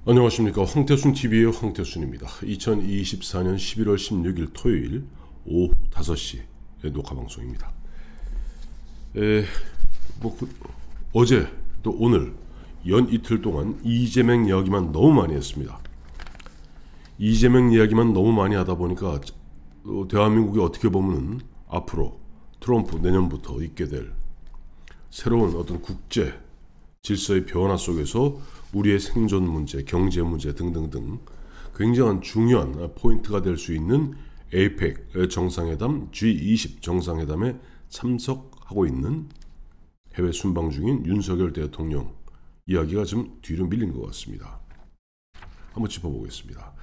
안녕하십니까. 황태순TV의 황태순입니다. 2024년 11월 16일 토요일 오후 5시 녹화방송입니다. 어제 또 오늘 연 이틀 동안 이재명 이야기만 너무 많이 했습니다. 이재명 이야기만 너무 많이 하다 보니까 대한민국이 어떻게 보면 앞으로 트럼프 내년부터 있게 될 새로운 어떤 국제 질서의 변화 속에서 우리의 생존 문제, 경제 문제 등등등 굉장한 중요한 포인트가 될 수 있는 APEC 정상회담, G20 정상회담에 참석하고 있는 해외 순방 중인 윤석열 대통령 이야기가 좀 뒤로 밀린 것 같습니다. 한번 짚어보겠습니다.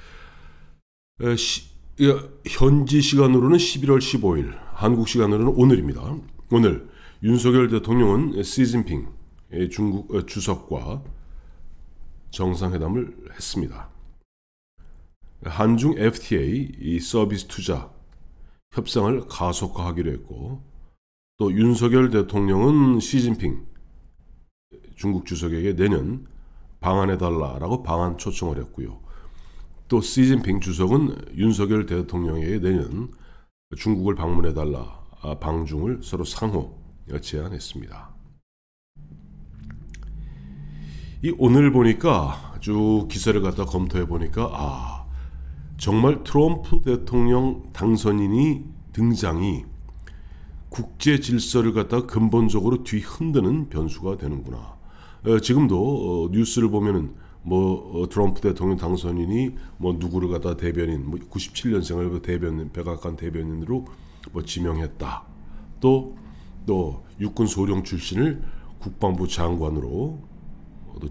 현지 시간으로는 11월 15일, 한국 시간으로는 오늘입니다. 오늘 윤석열 대통령은 시진핑 중국 주석과 정상회담을 했습니다. 한중 FTA 서비스 투자 협상을 가속화하기로 했고, 또 윤석열 대통령은 시진핑 중국 주석에게 내년 방한해달라라고 방한 초청을 했고요. 또 시진핑 주석은 윤석열 대통령에게 내년 중국을 방문해달라 방중을 서로 상호 제안했습니다. 이 오늘 보니까 쭉 기사를 갖다 검토해 보니까 정말 트럼프 대통령 당선인이 등장이 국제 질서를 갖다 근본적으로 뒤흔드는 변수가 되는구나. 지금도 뉴스를 보면은 트럼프 대통령 당선인이 누구를 갖다 대변인 97년생을 백악관 대변인으로 지명했다. 또 육군 소령 출신을 국방부 장관으로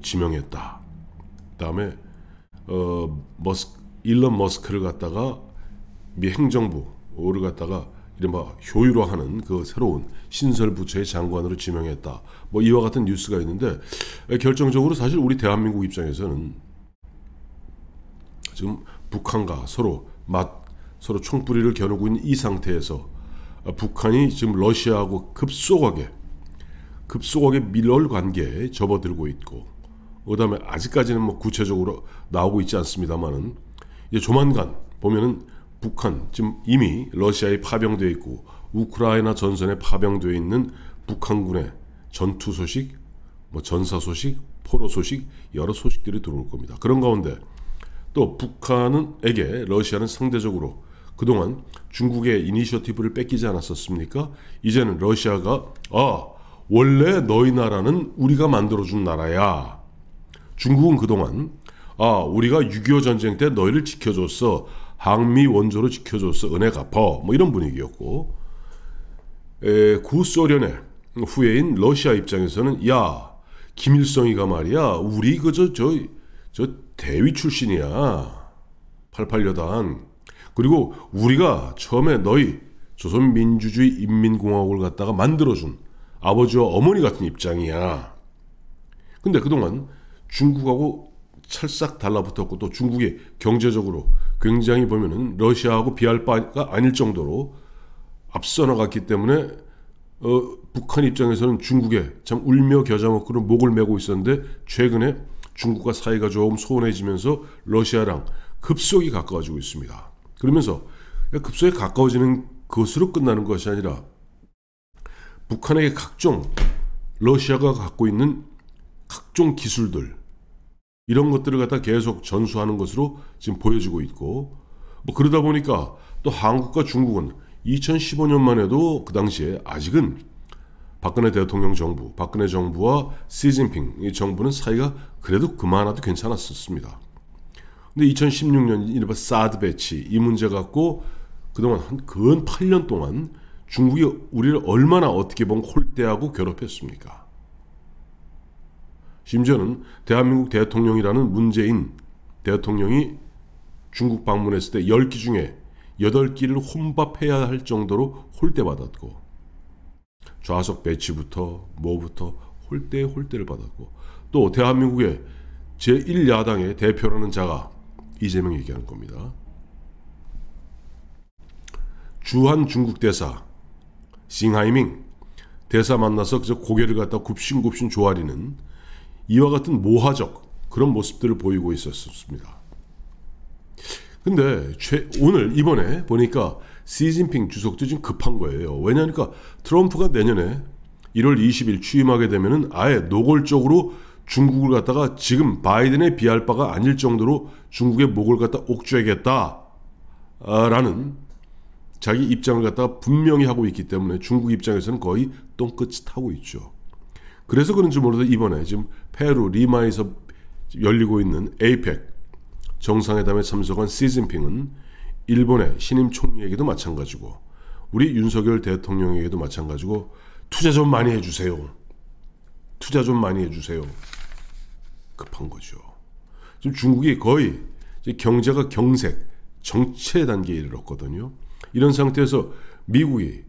지명했다. 그다음에 일론 머스크를 갖다가 미 행정부를 갖다가 이른바 효율화하는 그 새로운 신설 부처의 장관으로 지명했다. 이와 같은 뉴스가 있는데, 결정적으로 사실 우리 대한민국 입장에서는 지금 북한과 서로 총뿌리를 겨누고 있는 이 상태에서 북한이 지금 러시아하고 급속하게 밀월 관계에 접어들고 있고, 그다음에 아직까지는 구체적으로 나오고 있지 않습니다만은 이제 조만간 보면은 북한 지금 이미 러시아에 파병되어 있고 우크라이나 전선에 파병되어 있는 북한군의 전투 소식, 전사 소식, 포로 소식, 여러 소식들이 들어올 겁니다. 그런 가운데 또 북한에게 러시아는 상대적으로 그동안 중국의 이니셔티브를 뺏기지 않았었습니까? 이제는 러시아가 원래 너희 나라는 우리가 만들어준 나라야. 중국은 그동안 우리가 6.25 전쟁 때 너희를 지켜줬어. 항미 원조로 지켜줬어. 은혜 갚어. 이런 분위기였고, 구소련의 후예인 러시아 입장에서는 김일성이가 말이야, 우리 저 대위 출신이야. 88여단. 그리고 우리가 처음에 너희 조선민주주의 인민공화국을 갖다가 만들어준 아버지와 어머니 같은 입장이야. 근데 그동안 중국하고 찰싹 달라붙었고, 또 중국이 경제적으로 굉장히 보면은 러시아하고 비할 바가 아닐 정도로 앞서 나갔기 때문에 북한 입장에서는 중국에 참 울며 겨자 먹고는 목을 메고 있었는데, 최근에 중국과 사이가 조금 소원해지면서 러시아랑 급속히 가까워지고 있습니다. 그러면서 급속히 가까워지는 것으로 끝나는 것이 아니라 북한에게 각종 러시아가 갖고 있는 각종 기술들, 이런 것들을 갖다 계속 전수하는 것으로 지금 보여지고 있고, 그러다 보니까 또 한국과 중국은 2015년만 해도 그 당시에 아직은 박근혜 대통령 정부, 박근혜 정부와 시진핑 이 정부는 사이가 그래도 그만해도 괜찮았었습니다. 근데 2016년 이른바 사드 배치 이 문제 갖고 그동안 근 8년 동안 중국이 우리를 얼마나 어떻게 보면 홀대하고 괴롭혔습니까? 심지어는 대한민국 대통령이라는 문재인 대통령이 중국 방문했을 때 10기 중에 8기를 혼밥해야 할 정도로 홀대받았고, 좌석 배치부터 홀대를 받았고, 또 대한민국의 제1야당의 대표라는 자가 이재명이 얘기하는 겁니다. 주한 중국 대사 싱하이밍 대사 만나서 고개를 갖다 굽신굽신 조아리는 이와 같은 모화적 그런 모습들을 보이고 있었습니다. 근데 오늘 이번에 보니까 시진핑 주석도 지금 급한 거예요. 왜냐하니까 트럼프가 내년에 1월 20일 취임하게 되면은 아예 노골적으로 중국을 갖다가 지금 바이든에 비할 바가 아닐 정도로 중국의 목을 갖다 옥죄겠다라는 자기 입장을 갖다가 분명히 하고 있기 때문에 중국 입장에서는 거의 똥끝이 타고 있죠. 그래서 그런지 몰라도 이번에 지금 페루 리마에서 열리고 있는 에이펙 정상회담에 참석한 시진핑은 일본의 신임 총리에게도 마찬가지고 우리 윤석열 대통령에게도 마찬가지고 투자 좀 많이 해주세요. 투자 좀 많이 해주세요. 급한 거죠. 지금 중국이 거의 경제가 경색, 정체 단계에 이르렀거든요. 이런 상태에서 미국이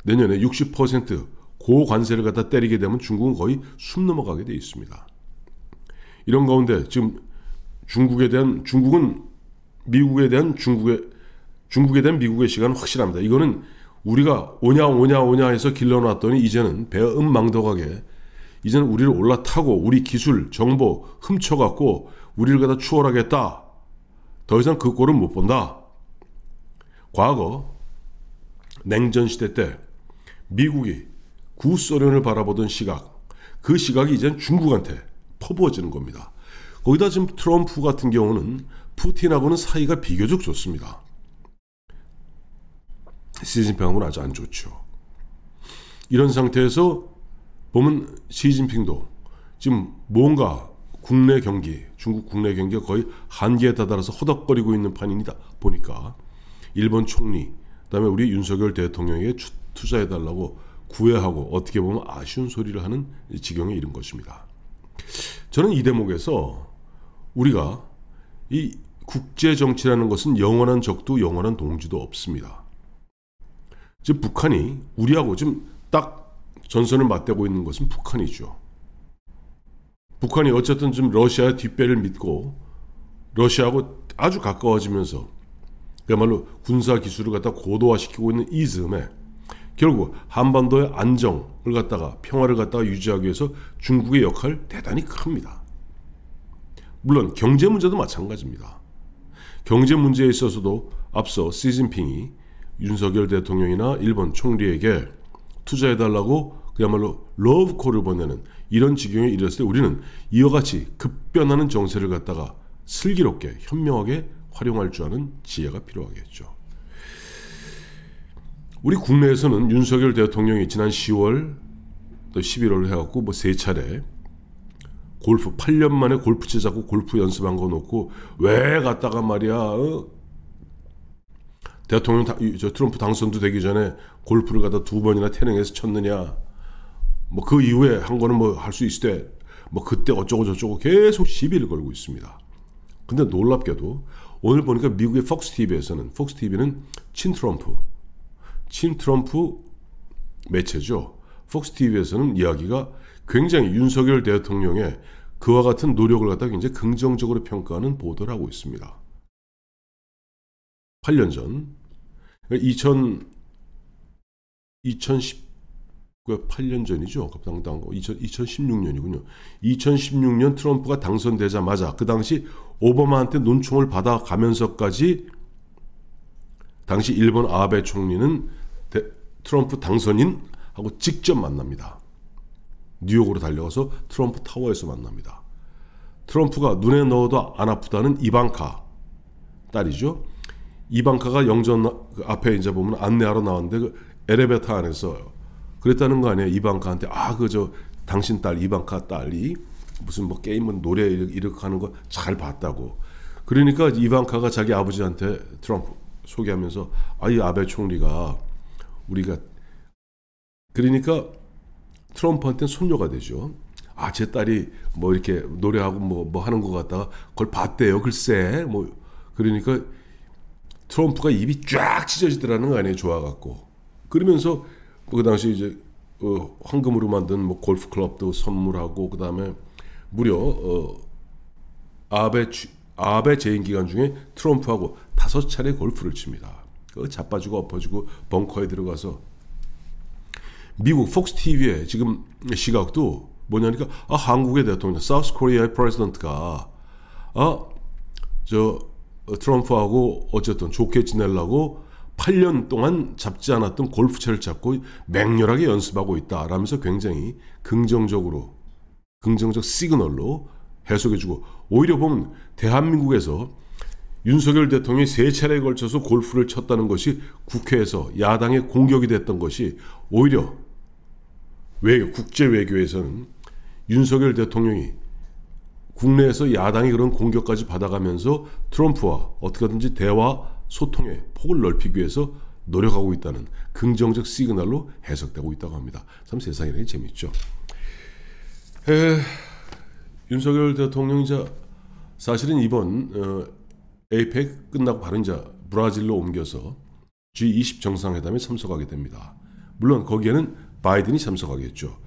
내년에 60% 고관세를 갖다 때리게 되면 중국은 거의 숨 넘어가게 돼 있습니다. 이런 가운데 지금 중국은 미국에 대한 미국의 시간은 확실합니다. 이거는 우리가 오냐 해서 길러놨더니 이제는 배은망덕하게 이제는 우리를 올라타고 우리 기술, 정보 훔쳐갖고 우리를 갖다 추월하겠다. 더 이상 그 꼴은 못 본다. 과거 냉전시대 때 미국이 구소련을 바라보던 시각, 그 시각이 이제는 중국한테 퍼부어지는 겁니다. 거기다 지금 트럼프 같은 경우는 푸틴하고는 사이가 비교적 좋습니다. 시진핑하고는 아주 안 좋죠. 이런 상태에서 보면 시진핑도 지금 뭔가 국내 경기, 중국 국내 경기가 거의 한계에 다다라서 허덕거리고 있는 판이다 보니까 일본 총리, 그다음에 우리 윤석열 대통령에게 투자해달라고 구애하고 어떻게 보면 아쉬운 소리를 하는 지경에 이른 것입니다. 저는 이 대목에서 우리가 이 국제정치라는 것은 영원한 적도 영원한 동지도 없습니다. 지금 북한이 우리하고 지금 딱 전선을 맞대고 있는 것은 북한이죠. 북한이 어쨌든 지금 러시아의 뒷배를 믿고 러시아하고 아주 가까워지면서 그야말로 군사 기술을 갖다 고도화시키고 있는 이 즈음에 결국 한반도의 안정을 갖다가 평화를 갖다가 유지하기 위해서 중국의 역할 대단히 큽니다. 물론 경제 문제도 마찬가지입니다. 경제 문제에 있어서도 앞서 시진핑이 윤석열 대통령이나 일본 총리에게 투자해달라고 그야말로 러브콜을 보내는 이런 지경에 이르렀을 때 우리는 이와 같이 급변하는 정세를 갖다가 슬기롭게 현명하게 활용할 줄 아는 지혜가 필요하겠죠. 우리 국내에서는 윤석열 대통령이 지난 10월 또 11월 해갖고 뭐 3차례 골프 8년 만에 골프채 잡고 골프 연습한 거 놓고 왜 갔다가 말이야 대통령 트럼프 당선도 되기 전에 골프를 갖다 2번이나 태릉에서 쳤느냐 뭐 그 이후에 한 거는 뭐 할 수 있을 때 뭐 그때 어쩌고 저쩌고 계속 시비를 걸고 있습니다. 근데 놀랍게도 오늘 보니까 미국의 폭스 TV는 친트럼프 매체죠. 폭스 TV에서는 이야기가 굉장히 윤석열 대통령의 그와 같은 노력을 갖다가 굉장히 긍정적으로 평가하는 보도를 하고 있습니다. 8년 전 8년 전이죠. 2016년이군요. 2016년 트럼프가 당선되자마자 그 당시 오바마한테 눈총을 받아가면서까지 당시 일본 아베 총리는 트럼프 당선인하고 직접 만납니다. 뉴욕으로 달려가서 트럼프 타워에서 만납니다. 트럼프가 눈에 넣어도 안 아프다는 이방카 딸이죠. 이방카가 영전 앞에 이제 보면 안내하러 나왔는데 그 엘리베이터 안에서 그랬다는 거 아니에요. 이방카한테 당신 딸 이방카 딸이 무슨 뭐 게임은 노래 이렇게 하는 거 잘 봤다고. 그러니까 이방카가 자기 아버지한테 트럼프 소개하면서 이 아베 총리가 우리가 그러니까 트럼프한테는 손녀가 되죠. 제 딸이 뭐 이렇게 노래하고 뭐 하는 것 같다가 그걸 봤대요. 글쎄 뭐 그러니까 트럼프가 입이 쫙 찢어지더라는 거 아니에요. 좋아갖고. 그러면서 그 당시 이제 황금으로 만든 뭐 골프 클럽도 선물하고 그다음에 무려 아베 재임 기간 중에 트럼프하고 5차례 골프를 칩니다. 자빠지고 엎어지고 벙커에 들어가서 미국 폭스 TV의 지금 시각도 뭐냐니까 한국의 대통령, 사우스 코리아의 프레지던트가 트럼프하고 어쨌든 좋게 지내려고 8년 동안 잡지 않았던 골프채를 잡고 맹렬하게 연습하고 있다라면서 굉장히 긍정적 시그널로 해석해주고, 오히려 보면 대한민국에서 윤석열 대통령이 3차례에 걸쳐서 골프를 쳤다는 것이 국회에서 야당의 공격이 됐던 것이 오히려 국제 외교에서는 윤석열 대통령이 국내에서 야당이 그런 공격까지 받아가면서 트럼프와 어떻게 하든지 대화 소통의 폭을 넓히기 위해서 노력하고 있다는 긍정적 시그널로 해석되고 있다고 합니다. 참 세상이라는 게 재밌죠. 윤석열 대통령이 사실은 이번 에이펙 끝나고 바로 이제 브라질로 옮겨서 G20 정상회담에 참석하게 됩니다. 물론 거기에는 바이든이 참석하겠죠.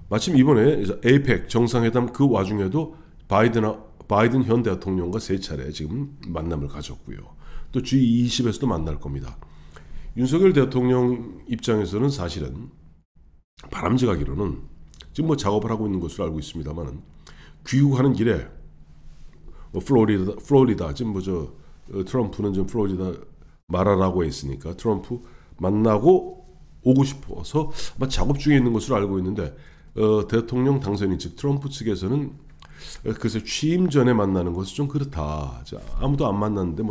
마침 이번에 에이펙 정상회담 그 와중에도 바이든 현 대통령과 3차례 지금 만남을 가졌고요. 또 G20에서도 만날 겁니다. 윤석열 대통령 입장에서는 사실은 바람직하기로는 지금 뭐 작업을 하고 있는 것으로 알고 있습니다만, 귀국하는 길에 플로리다 지금 트럼프는 좀 플로리다 마라라고 했으니까 트럼프 만나고 오고 싶어서 아마 작업 중에 있는 것으로 알고 있는데, 대통령 당선인 즉 트럼프 측에서는 글쎄 취임 전에 만나는 것은 좀 그렇다. 아무도 안 만났는데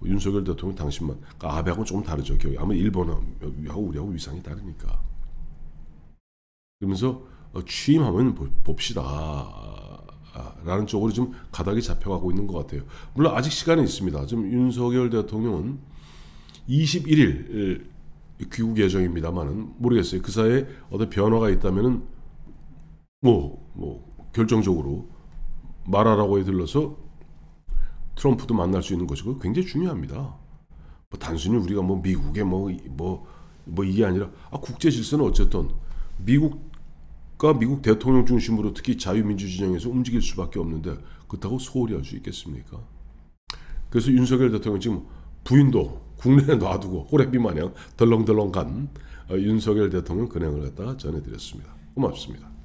윤석열 대통령 당신만, 아베하고는 조금 다르죠. 아마 일본하고 우리하고 위상이 다르니까. 그러면서 취임하면 봅시다 라는 쪽으로 좀 가닥이 잡혀가고 있는 것 같아요. 물론 아직 시간은 있습니다. 지금 윤석열 대통령은 21일 귀국 예정입니다만은 모르겠어요. 그 사이에 어떤 변화가 있다면은 결정적으로 말하라고에 들러서 트럼프도 만날 수 있는 것이고 굉장히 중요합니다. 단순히 우리가 미국의 이게 아니라 국제 질서는 어쨌든 미국과 미국 대통령 중심으로 특히 자유민주 진영에서 움직일 수밖에 없는데 그렇다고 소홀히 할 수 있겠습니까? 그래서 윤석열 대통령 지금 부인도 국내에 놔두고 호래비 마냥 덜렁덜렁 간 윤석열 대통령 근황을 갖다가 전해드렸습니다. 고맙습니다.